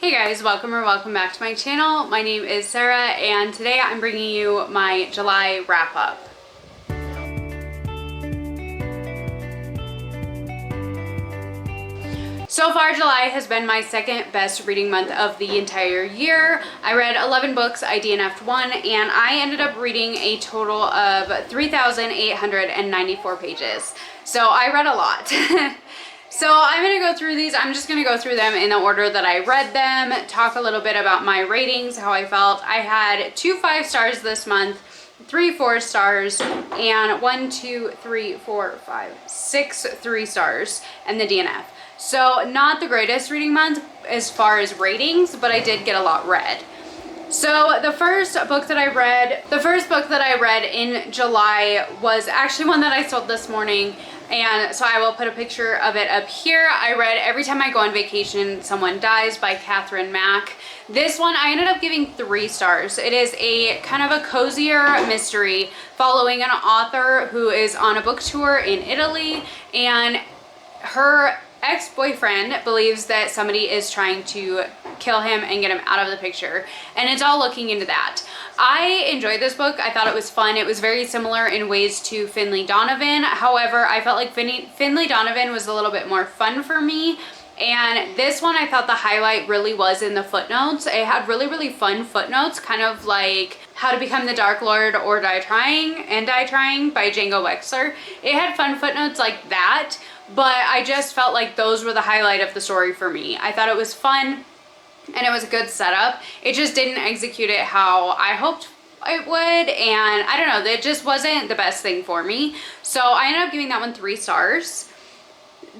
Hey guys, welcome back to my channel. My name is Sarah and today I'm bringing you my July wrap up. So far, July has been my second best reading month of the entire year. I read 11 books, I DNF'd one, and I ended up reading a total of 3,894 pages. So I read a lot. So I'm going to go through these. I'm just going to go through them in the order that I read them, talk a little bit about my ratings, how I felt. I had 2 5 stars this month, 3 4 stars, and 6 3 stars, and the DNF. So not the greatest reading month as far as ratings, but I did get a lot read. So the first book that I read in July was actually one that I sold this morning. And so I will put a picture of it up here. I read Every Time I Go on Vacation, Someone Dies by Catherine Mack. This one I ended up giving 3 stars. It is a kind of a cozier mystery following an author who is on a book tour in Italy, and her ex-boyfriend believes that somebody is trying to kill him and get him out of the picture, and it's all looking into that. I enjoyed this book. I thought it was fun. It was very similar in ways to Finley Donovan. However, I felt like Finley Donovan was a little bit more fun for me, and this one I thought the highlight really was in the footnotes. It had really fun footnotes, kind of like How to Become the Dark Lord or Die Trying by Django Wexler. It had fun footnotes like that, but I just felt like those were the highlight of the story for me. I thought it was fun and it was a good setup. It just didn't execute it how I hoped it would, and I don't know, that just wasn't the best thing for me. So I ended up giving that one 3 stars.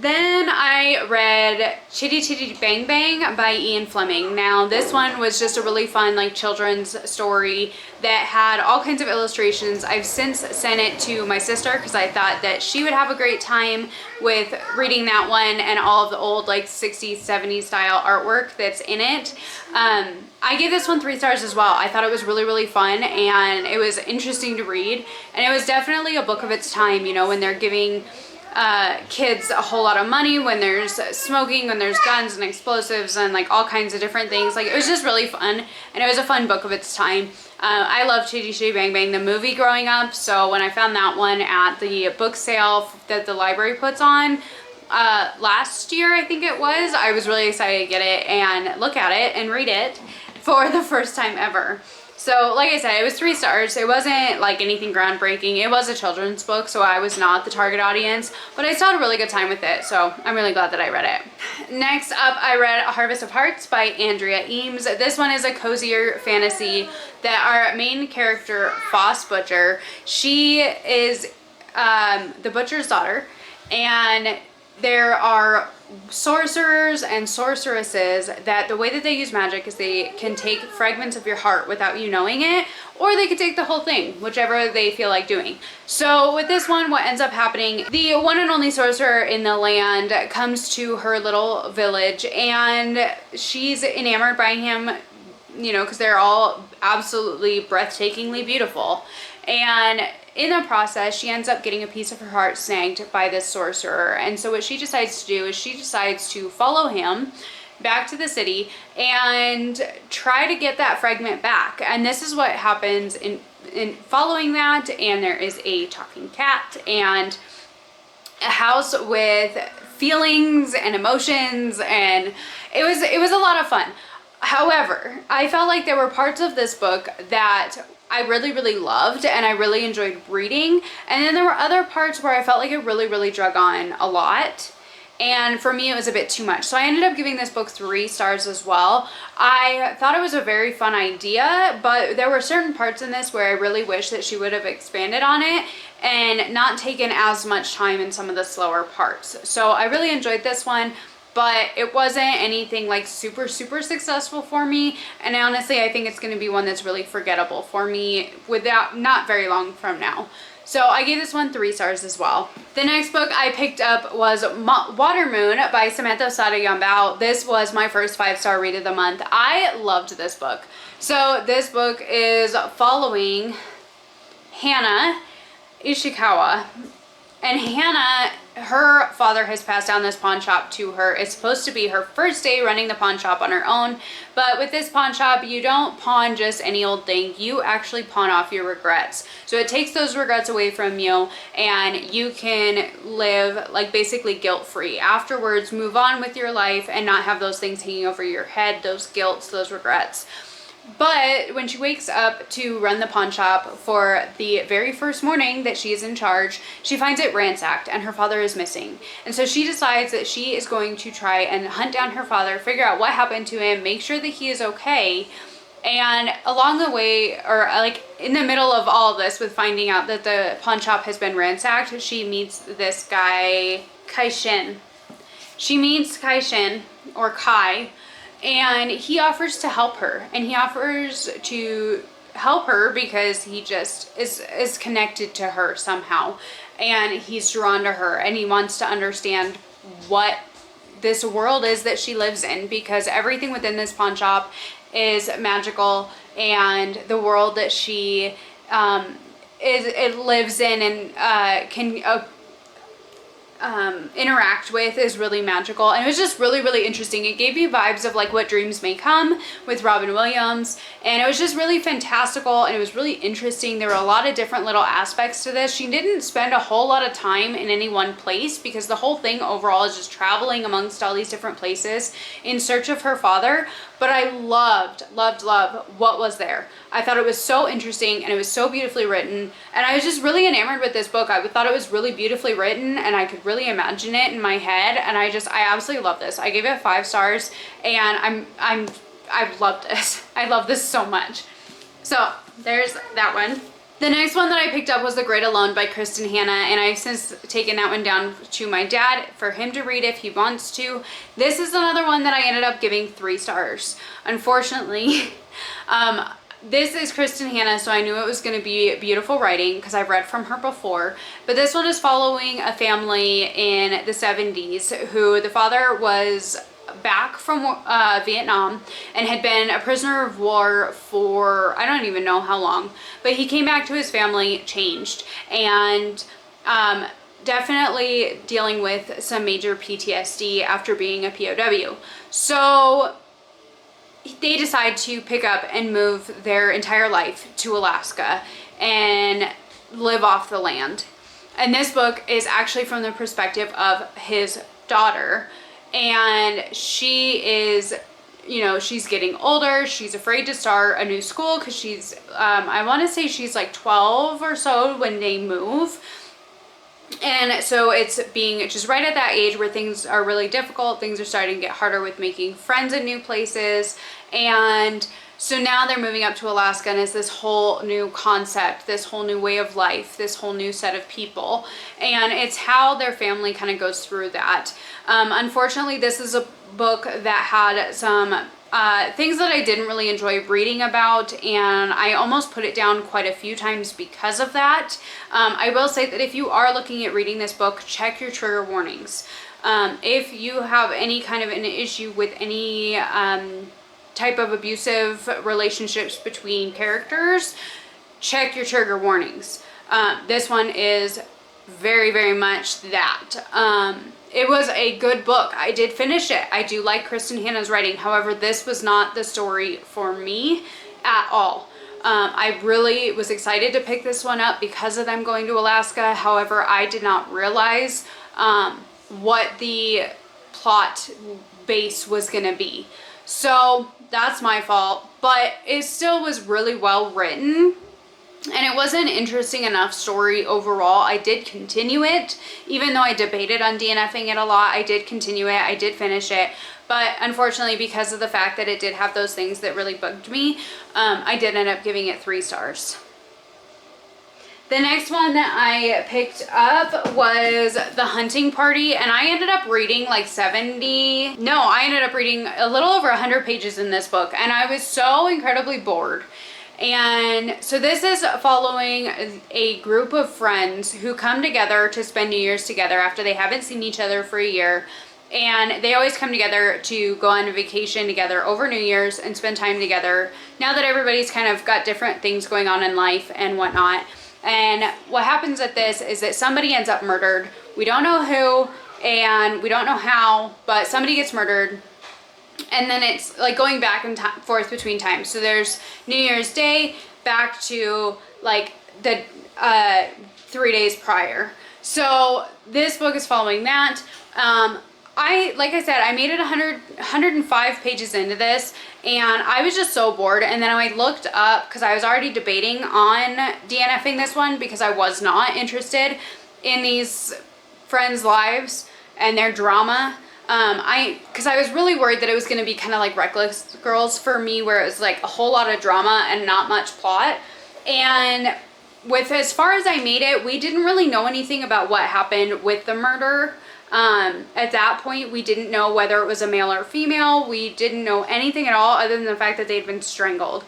Then I read Chitty Chitty Bang Bang by Ian Fleming. Now this one was just a really fun like children's story that had all kinds of illustrations. I've since sent it to my sister because I thought that she would have a great time with reading that one and all of the old like 60s, 70s style artwork that's in it. I gave this one 3 stars as well. I thought it was really fun and it was interesting to read, and it was definitely a book of its time, you know, when they're giving kids a whole lot of money, when there's smoking, when there's guns and explosives and like all kinds of different things. Like, it was just really fun, and it was a fun book of its time. I loved Chitty Chitty Bang Bang, the movie, growing up, so when I found that one at the book sale that the library puts on last year, I think it was, I was really excited to get it and look at it and read it for the first time ever. So like I said, it was 3 stars. It wasn't like anything groundbreaking. It was a children's book, so I was not the target audience, but I still had a really good time with it, so I'm really glad that I read it. Next up, I read A Harvest of Hearts by Andrea Eames. This one is a cozier fantasy that our main character, Foss Butcher, she is the butcher's daughter, and there are sorcerers and sorceresses that the way that they use magic is they can take fragments of your heart without you knowing it, or they could take the whole thing, whichever they feel like doing. So with this one, what ends up happening, the one and only sorcerer in the land comes to her little village, and she's enamored by him, you know, because they're all absolutely breathtakingly beautiful. And in the process, she ends up getting a piece of her heart snagged by this sorcerer. And so what she decides to do is she decides to follow him back to the city and try to get that fragment back. And this is what happens in following that. And there is a talking cat and a house with feelings and emotions, and it was a lot of fun. However, I felt like there were parts of this book that I really loved and I really enjoyed reading, and then there were other parts where I felt like it really drug on a lot, and for me it was a bit too much. So I ended up giving this book 3 stars as well. I thought it was a very fun idea, but there were certain parts in this where I really wish that she would have expanded on it and not taken as much time in some of the slower parts. So I really enjoyed this one, but it wasn't anything like super successful for me, and honestly I think it's going to be one that's really forgettable for me without not very long from now. So I gave this one 3 stars as well. The next book I picked up was Water Moon by Samantha Sada-Yambao. This was my first 5-star read of the month. I loved this book. So this book is following Hana Ishikawa, And Hannah, her father has passed down this pawn shop to her. It's supposed to be her first day running the pawn shop on her own. But with this pawn shop, you don't pawn just any old thing. You actually pawn off your regrets. So it takes those regrets away from you, and you can live like basically guilt-free. Afterwards, move on with your life and not have those things hanging over your head, those guilts, those regrets. But when she wakes up to run the pawn shop for the very first morning that she is in charge, she finds it ransacked and her father is missing. And so she decides that she is going to try and hunt down her father, figure out what happened to him, make sure that he is okay. And along the way, or like in the middle of all of this, with finding out that the pawn shop has been ransacked, she meets this guy, Kai Shin. She meets Kai Shin, or Kai, and he offers to help her, and he offers to help her because he just is connected to her somehow, and he's drawn to her, and he wants to understand what this world is that she lives in, because everything within this pawn shop is magical, and the world that she lives in and can interact with is really magical. And it was just really, really interesting. It gave me vibes of like What Dreams May Come with Robin Williams, and it was just really fantastical, and it was really interesting. There were a lot of different little aspects to this. She didn't spend a whole lot of time in any one place, because the whole thing overall is just traveling amongst all these different places in search of her father. But I loved what was there. I thought it was so interesting, and it was so beautifully written, and I was just really enamored with this book. I thought it was really beautifully written, and I could really imagine it in my head, and I absolutely love this. I gave it 5 stars, and I loved this. I love this so much. So there's that one. The next one that I picked up was The Great Alone by Kristen Hanna, and I've since taken that one down to my dad for him to read if he wants to. This is another one that I ended up giving 3 stars. Unfortunately, this is Kristen Hanna, so I knew it was going to be beautiful writing because I've read from her before. But this one is following a family in the 70s who the father was back from Vietnam and had been a prisoner of war for I don't even know how long, but he came back to his family changed, and definitely dealing with some major PTSD after being a POW. So they decide to pick up and move their entire life to Alaska and live off the land. And this book is actually from the perspective of his daughter, and she is, you know, she's getting older. She's afraid to start a new school because she's, I want to say she's like 12 or so when they move. And so it's being just right at that age where things are really difficult. Things are starting to get harder with making friends in new places. And so now they're moving up to Alaska, and it's this whole new concept, this whole new way of life, this whole new set of people. And it's how their family kind of goes through that. Unfortunately, this is a book that had some things that I didn't really enjoy reading about, and I almost put it down quite a few times because of that. I will say that if you are looking at reading this book, check your trigger warnings. If you have any kind of an issue with any type of abusive relationships between characters, check your trigger warnings. This one is very, very much that. It was a good book. I did finish it. I do like Kristen Hanna's writing. However, this was not the story for me at all. I really was excited to pick this one up because of them going to Alaska. However, I did not realize what the plot base was going to be. So that's my fault, but it still was really well written. And it was an interesting enough story overall. I did continue it, even though I debated on DNFing it a lot. I did continue it. I did finish it. But unfortunately, because of the fact that it did have those things that really bugged me, I did end up giving it 3 stars. The next one that I picked up was The Hunting Party, and I ended up reading like I ended up reading a little over 100 pages in this book, and I was so incredibly bored. And so this is following a group of friends who come together to spend New Year's together after they haven't seen each other for a year. And they always come together to go on a vacation together over New Year's and spend time together now that everybody's kind of got different things going on in life and whatnot. And what happens at this is that somebody ends up murdered. We don't know who and we don't know how, but somebody gets murdered. And then it's like going back and forth between times. So there's New Year's Day back to like the 3 days prior. So this book is following that. Like I said, I made it 105 pages into this, and I was just so bored. And then I looked up, because I was already debating on DNFing this one because I was not interested in these friends' lives and their drama. Because I was really worried that it was going to be kind of like Reckless Girls for me, where it was like a whole lot of drama and not much plot. And with as far as I made it, we didn't really know anything about what happened with the murder. At that point, we didn't know whether it was a male or female. We didn't know anything at all other than the fact that they'd been strangled.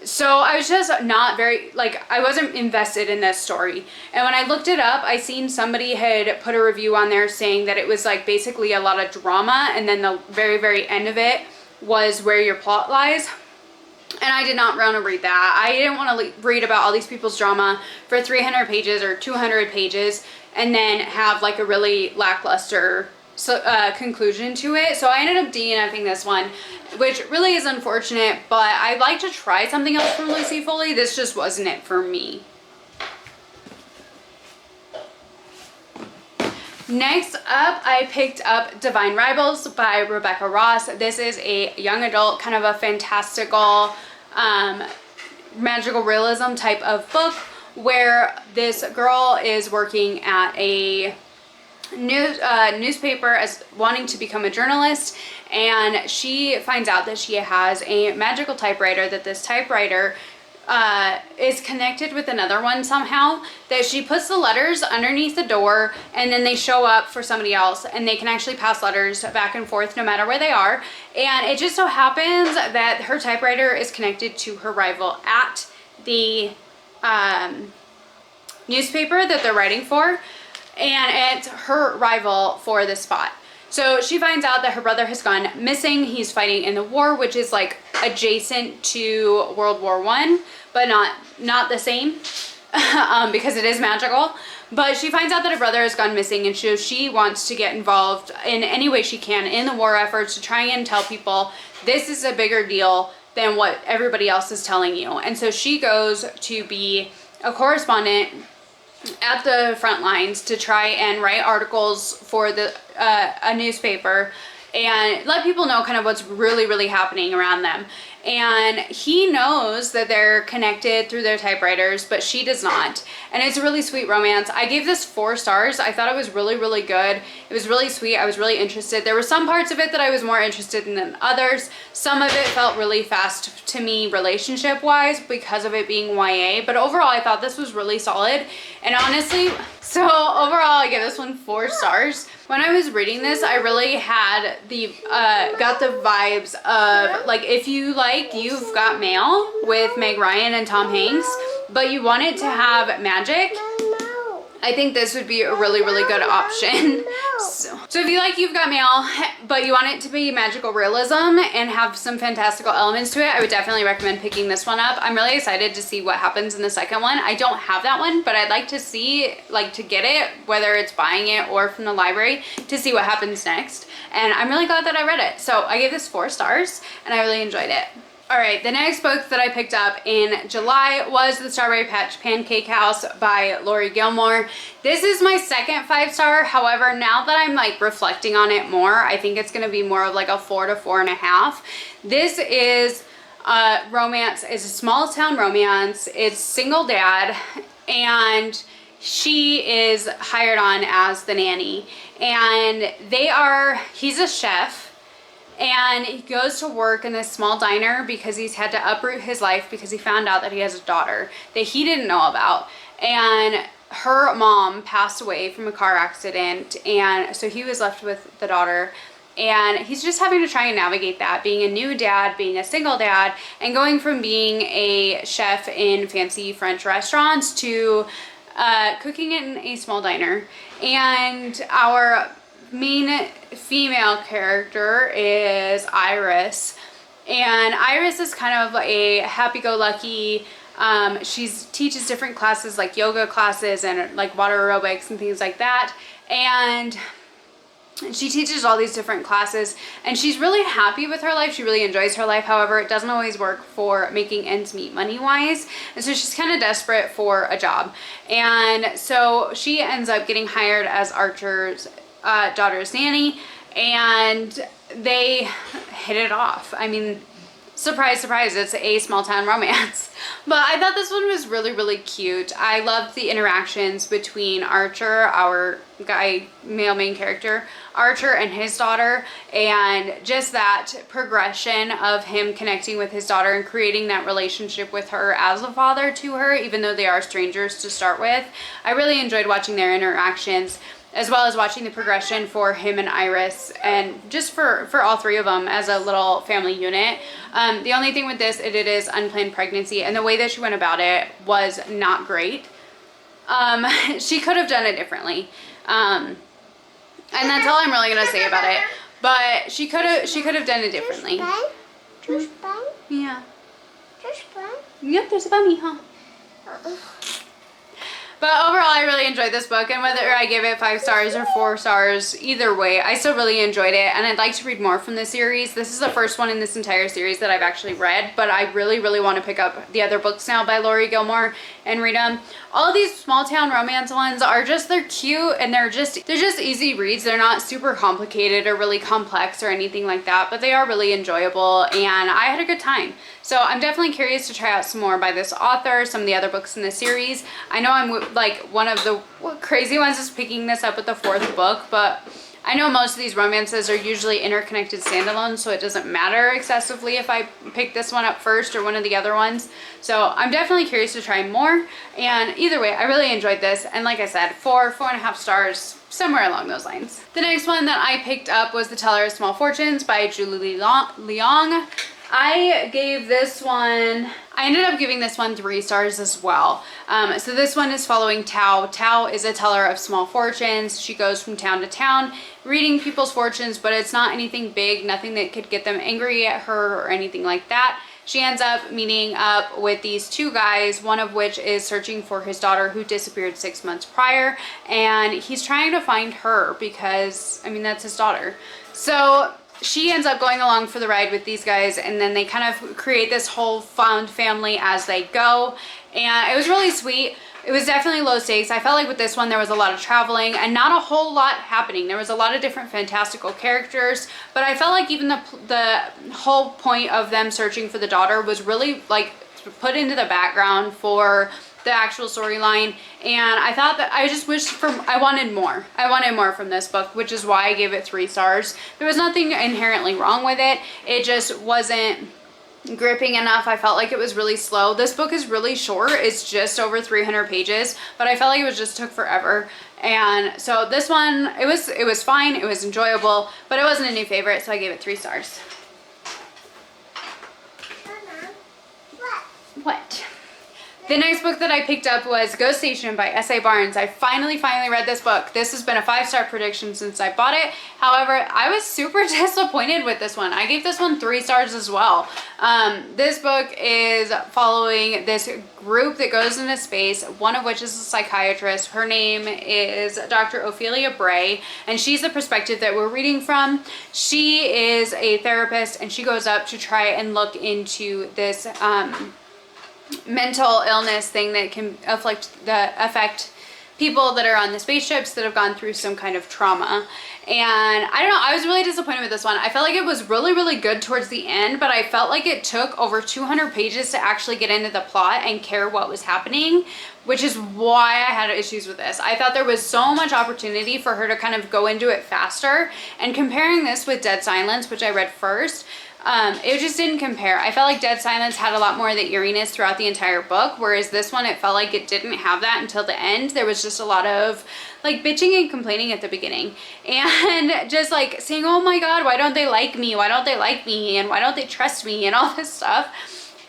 So I was just not very, like, I wasn't invested in this story. And when I looked it up, I seen somebody had put a review on there saying that it was like basically a lot of drama, and then the very, very end of it was where your plot lies. And I did not want to read that. I didn't want to read about all these people's drama for 300 pages or 200 pages and then have like a really lackluster conclusion to it. So I ended up DNFing this one, which really is unfortunate, but I'd like to try something else from Lucy Foley. This just wasn't it for me. Next up, I picked up Divine Rivals by Rebecca Ross. This is a young adult, kind of a fantastical, magical realism type of book where this girl is working at a newspaper as wanting to become a journalist, and she finds out that she has a magical typewriter, that this typewriter is connected with another one somehow, that she puts the letters underneath the door and then they show up for somebody else, and they can actually pass letters back and forth no matter where they are. And it just so happens that her typewriter is connected to her rival at the newspaper that they're writing for, and it's her rival for this spot. So she finds out that her brother has gone missing. He's fighting in the war, which is like adjacent to World War I, but not the same because it is magical. But she finds out that her brother has gone missing, and so she wants to get involved in any way she can in the war efforts to try and tell people this is a bigger deal than what everybody else is telling you. And so she goes to be a correspondent at the front lines to try and write articles for the a newspaper and let people know kind of what's really, really happening around them. And he knows that they're connected through their typewriters, but she does not. And it's a really sweet romance. I gave this 4 stars. I thought it was really, really good. It was really sweet. I was really interested. There were some parts of it that I was more interested in than others. Some of it felt really fast to me relationship-wise because of it being YA. But overall, I thought this was really solid. And honestly, so overall, I give this one 4 stars. When I was reading this, I really had the, got the vibes of, like, if you like You've Got Mail with Meg Ryan and Tom Hanks, but you want it to have magic, I think this would be a really, really good option. So if you like You've Got Mail, but you want it to be magical realism and have some fantastical elements to it, I would definitely recommend picking this one up. I'm really excited to see what happens in the second one. I don't have that one, but I'd like to see, like, to get it, whether it's buying it or from the library, to see what happens next. And I'm really glad that I read it. So I gave this 4 stars and I really enjoyed it. All right, the next book that I picked up in July was The Strawberry Patch Pancake House by Lori Gilmore. This is my second 5-star. However, now that I'm like reflecting on it more, I think it's gonna be more of like a 4 to 4.5. This is romance, it's a small town romance. It's single dad and she is hired on as the nanny, and he's a chef. And he goes to work in this small diner because he's had to uproot his life because he found out that he has a daughter that he didn't know about. And her mom passed away from a car accident, and so he was left with the daughter. And he's just having to try and navigate that, being a new dad, being a single dad, and going from being a chef in fancy French restaurants to cooking in a small diner. And our main female character is Iris, and Iris is kind of a happy-go-lucky She teaches different classes like yoga classes and like water aerobics and things like that. And she teaches all these different classes and she's really happy with her life. She really enjoys her life. However, it doesn't always work for making ends meet money-wise. And so she's kind of desperate for a job. And so she ends up getting hired as Archer's daughter's nanny, and they hit it off. I mean, surprise, surprise, it's a small town romance. But I thought this one was really, really cute. I loved the interactions between Archer, our male main character, Archer, and his daughter, and just that progression of him connecting with his daughter and creating that relationship with her as a father to her, even though they are strangers to start with. I really enjoyed watching their interactions, as well as watching the progression for him and Iris, and just for all three of them as a little family unit. The only thing with this, it is unplanned pregnancy, and the way that she went about it was not great. She could have done it differently. And that's all I'm really gonna say about it. But she could have done it differently. Yeah. Yep, there's a bunny, huh? But overall, I really enjoyed this book, and whether I give it 5 stars or 4 stars, either way, I still really enjoyed it, and I'd like to read more from this series. This is the first one in this entire series that I've actually read, but I really, really want to pick up the other books now by Laurie Gilmore and read them. All of these small town romance ones are just, they're cute, and they're just easy reads. They're not super complicated or really complex or anything like that, but they are really enjoyable, and I had a good time. So I'm definitely curious to try out some more by this author, some of the other books in the series. I know I'm like one of the crazy ones is picking this up with the 4th book, but I know most of these romances are usually interconnected standalone, so it doesn't matter excessively if I pick this one up first or one of the other ones. So I'm definitely curious to try more, and either way, I really enjoyed this, and like I said, 4.5 stars, somewhere along those lines. The next one that I picked up was The Teller of Small Fortunes by Julie Leong. I ended up giving this one 3 stars as well. So this one is following Tao. Tao is a teller of small fortunes. She goes from town to town reading people's fortunes, but it's not anything big, nothing that could get them angry at her or anything like that. She ends up meeting up with these 2 guys, one of which is searching for his daughter who disappeared 6 months prior, and he's trying to find her because, I mean, that's his daughter. So she ends up going along for the ride with these guys, and then they kind of create this whole found family as they go, and it was really sweet. It was definitely low stakes. I felt like with this one there was a lot of traveling and not a whole lot happening. There was a lot of different fantastical characters, but I felt like even the whole point of them searching for the daughter was really like put into the background for the actual storyline, and I thought that I wanted more. I wanted more from this book, which is why I gave it 3 stars. There was nothing inherently wrong with it. It just wasn't gripping enough. I felt like it was really slow. This book is really short. It's just over 300 pages, but I felt like it just took forever. And so this one, it was fine. It was enjoyable, but it wasn't a new favorite, so I gave it 3 stars. What? The next book that I picked up was Ghost Station by S.A. Barnes. I finally read this book. This has been a 5-star prediction since I bought it. However, I was super disappointed with this one. I gave this one 3 stars as well. This book is following this group that goes into space, one of which is a psychiatrist. Her name is Dr. Ophelia Bray, and she's the perspective that we're reading from. She is a therapist, and she goes up to try and look into this mental illness thing that can affect people that are on the spaceships that have gone through some kind of trauma. And I don't know, I was really disappointed with this one. I felt like it was really, really good towards the end, but I felt like it took over 200 pages to actually get into the plot and care what was happening, which is why I had issues with this. I thought there was so much opportunity for her to kind of go into it faster, and comparing this with Dead Silence, which I read first, it just didn't compare. I felt like Dead Silence had a lot more of the eeriness throughout the entire book, whereas this one, it felt like it didn't have that until the end. There was just a lot of like bitching and complaining at the beginning, and just like saying, oh my god, why don't they like me? Why don't they like me? And why don't they trust me? And all this stuff.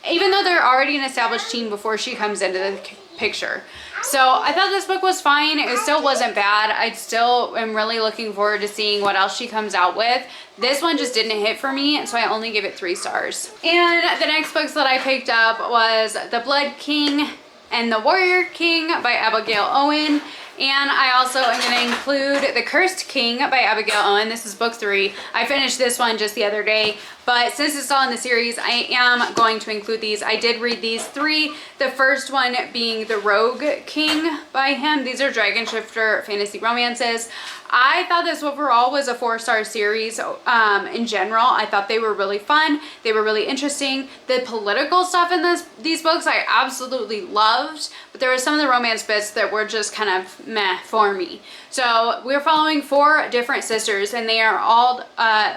Even though they're already an established team before she comes into the picture. So I thought this book was fine. It still wasn't bad. I still am really looking forward to seeing what else she comes out with. This one just didn't hit for me, so I only give it 3 stars. And the next books that I picked up was The Blood King and The Warrior King by Abigail Owen. And I also am going to include The Cursed King by Abigail Owen. This is book 3. I finished this one just the other day, but since it's all in the series, I am going to include these. I did read these 3. The first one being The Rogue King by him. These are Dragon Shifter fantasy romances. I thought this overall was a 4-star series. In general, I thought they were really fun. They were really interesting. The political stuff in these books I absolutely loved, but there were some of the romance bits that were just kind of meh for me. So we're following 4 different sisters, and they are all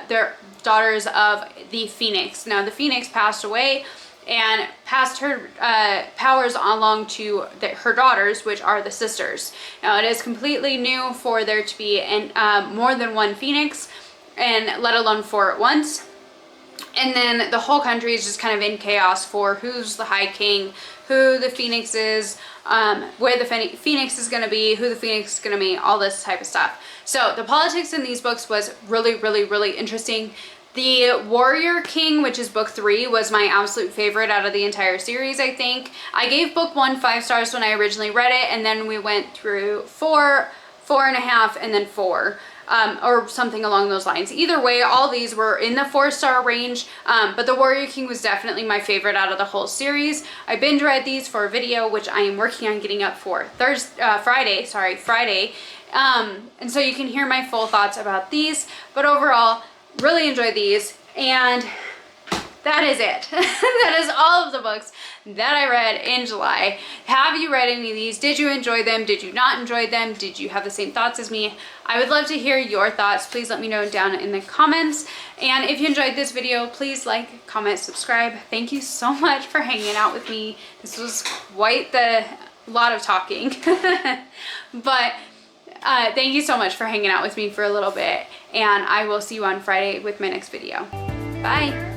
they're daughters of the Phoenix. Now the Phoenix passed away and passed her powers along to her daughters, which are the sisters. Now it is completely new for there to be more than one Phoenix, and let alone 4 at once. And then the whole country is just kind of in chaos for who's the High King, who the Phoenix is, where the Phoenix is going to be, who the Phoenix is going to be, all this type of stuff. So the politics in these books was really, really, really interesting. The Warrior King, which is book 3, was my absolute favorite out of the entire series, I think. I gave book 1 5 stars when I originally read it, and then we went through 4, 4.5, and then 4. Or something along those lines. Either way, all these were in the 4-star range, but the Warrior King was definitely my favorite out of the whole series. I binge read these for a video, which I am working on getting up for Friday. And so you can hear my full thoughts about these, but overall, really enjoyed these, and that is it. That is all of the books that I read in July. Have you read any of these? Did you enjoy them? Did you not enjoy them? Did you have the same thoughts as me? I would love to hear your thoughts. Please let me know down in the comments. And if you enjoyed this video, please like, comment, subscribe. Thank you so much for hanging out with me. This was quite the lot of talking. But thank you so much for hanging out with me for a little bit. And I will see you on Friday with my next video. Bye.